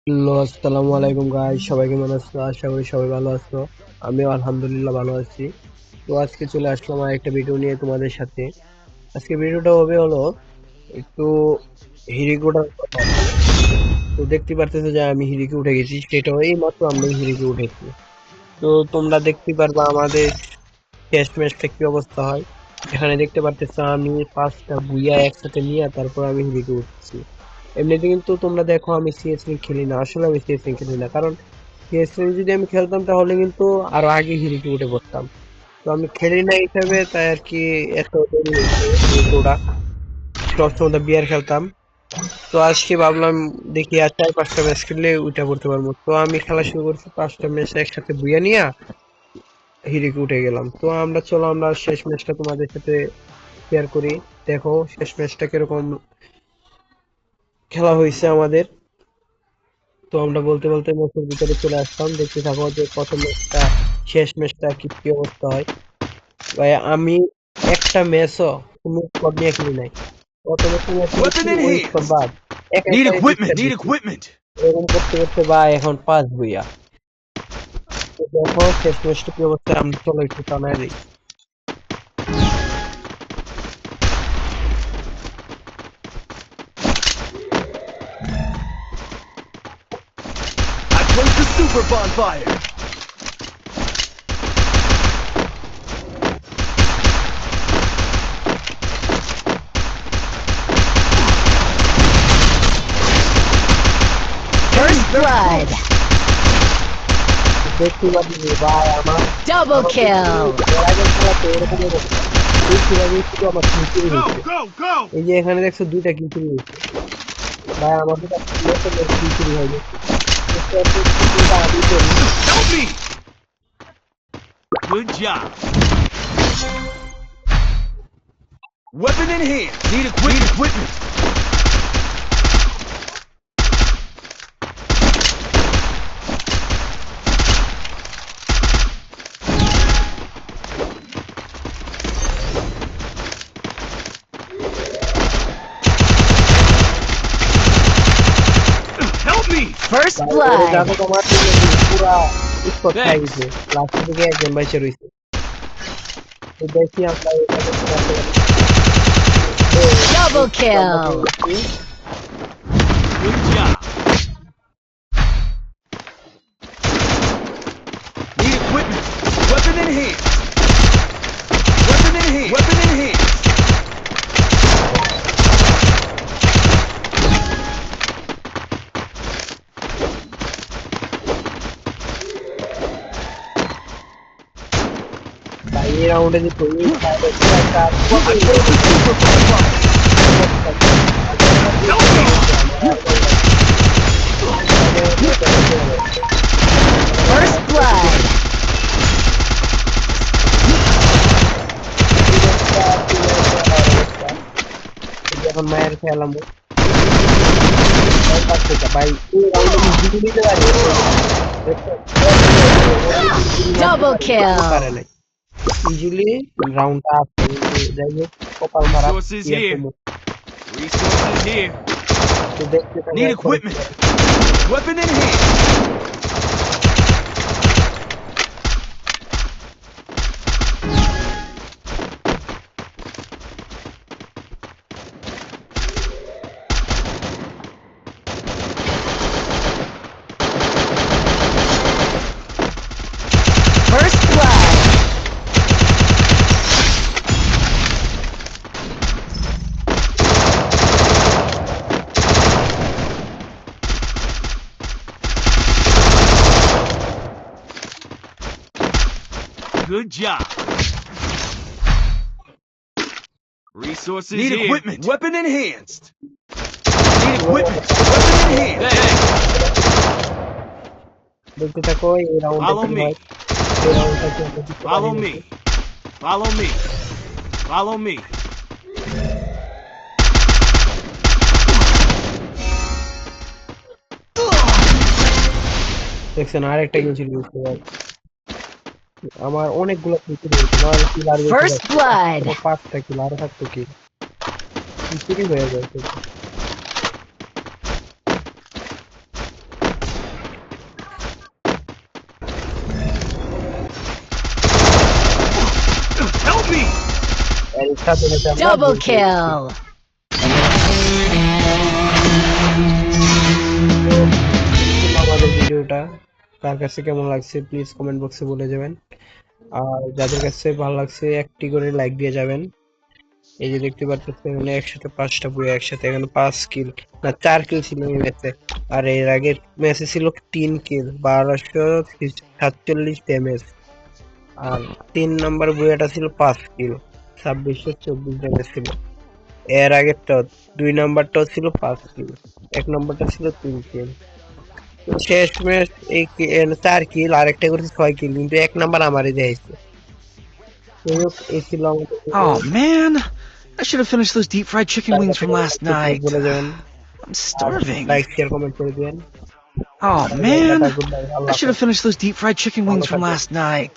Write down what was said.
Hello, আসসালামু আলাইকুম guys, সবাই কেমন আছো? আশা করি সবাই ভালো আছো। আমিও আলহামদুলিল্লাহ ভালো আছি। তো আজকে চলে আসলাম আর একটা ভিডিও নিয়ে তোমাদের সাথে। আজকে ভিডিওটা হবে হলো একটু হিরিকোটার কথা আর কি। তো দেখতে পারতেছো যে আমি হিরিকে উঠে গেছি, সেটাও এই মাত্র আমরা হিরিকে উঠেছি। তো তোমরা দেখতে পারবা আমাদের শেষ ম্যাচটা কি অবস্থা হয়। এখানে দেখতে পারতেছো আমি 5টা বুইয়া একসাথে নিয়ে তারপর আমি হিরিকে উঠছি। এমনিতে কিন্তু তোমরা দেখো আমি সিএস লিগ খেলি না, আসলে আমি সিএস লিগ খেলি না, কারণ সিএস লিগ যদি আমি খেলতাম তাহলে কিন্তু আরো আগে হিরিকে উঠে পড়তাম। তো আমি খেলি না হিসাবে তাই আর কি এত দেরি হয়েছে হিরিকে ওঠা। সবসময় বিয়ার খেলতাম। তো আজকে ভাবলাম দেখি আর 4-5টা ম্যাচ খেললে উঠে পড়তে পারবো। তো আমি খেলা শুরু করছি, 5টা ম্যাচ একসাথে বুইয়া নিয়ে হিরিকে উঠে গেলাম। তো আমরা শেষ ম্যাচটা তোমাদের সাথে শেয়ার করি। দেখো শেষ ম্যাচটা কিরকম খেলা হয়েছে আমাদের। তো আমরা বলতে বলতে ম্যাচের ভিতরে চলে আসলাম, দেখতে থাকো যে প্রথম ম্যাচটা শেষ ম্যাচটা কি কি অবস্থা হয়। ভাই আমি একটা ম্যাচও কোনো স্কোয়াড নিয়ে খেলি নাই, প্রথমে ম্যাচ Weapon খেলেছি ওই স্কোয়াড enhanced. বাদ, একা Need একাই equipment. ডিস্টার্ব Need দিচ্ছি। equipment. এরকম করতে করতে ভাই এখন 5 বইয়া। তো দেখো শেষ ম্যাচটা কি অবস্থা, আমরা চলো একটু টানায় দিই। I placed the super bonfire. Enemy First very blood. close. তো দেখতে পাচ্ছি যে ভাই আমার Double আমার কিন্তু kill. এর আগের খেলাতে এরকম অবস্থা, বেশিরভাগই শুধু আমার কিল চুরি Go, হয়েছে। go, go. এই যে এখানে দেখছো 2টা কিল চুরি হয়েছে। ভাই আমাদের কিল চুরি হয়ে গেছে। আমি করি। Help me. Good job. Weapon in hand. Need equipment. Need equipment. Help me. First ভাই ওরে blood. যাবে তোমার জন্য পুরা স্পট খাই Thanks. গেছে, লাস্টের দিকে একজন বাইচে রয়েছে। তো দেখি আমরা এটাকে কি করতে পারি। ও, Double দেখছি আমরা পেয়ে kill. গেছি। Good job. Need equipment. Weapon in hand. Weapon in hand. Weapon in hand. ভাই এই রাউন্ডে যে তুই একটা I placed the super bonfire. Help me. First blood. এখন মায়ের খেলাম ভাই, এই রাউন্ডে আমি জিতে দিতে পারি। Double পারে kill. নাই ইজিলি রাউন্ডটা আসছে, কিন্তু যাই হোক কপাল খারাপ, Resources কি আর here. করবো। Resources here. তো দেখতে থাকো Need এরপরে কি equipment. হয়। Weapon in hand. First blood. Good job. Resources Need here. Equipment. Weapon enhanced. Need equipment. Weapon in hand. দেখতে থাকো এই রাউন্ডটা Follow কি me. হয়। এই রাউন্ডটা কি আমরা জিততে পারি Follow নাকি। me. Follow me. Follow me. দেখছেন আরেকটা কিল চুরি হয়েছে ভাই। আমার অনেকগুলো কিল চুরি হয়েছে, নাহলে কিল আর বেশি First থাকতো, blood. 5টা কিল আরো থাকতো কিল, চুরি হয়ে যায় শুধু। সাথে সাথে আমরা Double goal করেছি। kill. আমাদের ভিডিওটা কার কাছে কেমন লাগছে প্লিজ কমেন্ট বক্সে বলে যাবেন। আর যাদের কাছে ভালো লাগছে একটি করে লাইক দিয়ে যাবেন। এই যে দেখতে পাচ্ছেন মানে একসাথে 5টা বুয়া একসাথে, এখানে 5 কিল না 4 কিল ছিল এই ম্যাচে। আর এর আগের ম্যাচে ছিল 3 কিল 1247 ড্যামেজ। আর 3 নাম্বার বুয়াটা ছিল 5 কিল 2624 ড্যামেজ ছিল। এর আগেরটা 2 নাম্বারটাও ছিল 5 কিল, 1 নাম্বারটা ছিল 3 কিল। শেষ ম্যাচ এই 4 কিল আর একটা করেছে 6 কিল, কিন্তু 1 নাম্বার আমারই দিয়েছে। যাই হোক এই ছিল আমাদের video. Oh man, I should have finished those deep fried chicken কার wings কাছে from কেমন last লাগছে প্লিজ night. বলে যাবেন। I'm আর starving. লাইক শেয়ার কমেন্ট করে দিবেন। Oh bye bye, tata, man, good bye, I আল্লাহ should have হাফেজ, finished those deep fried chicken ভালো wings from থাকবেন। last night.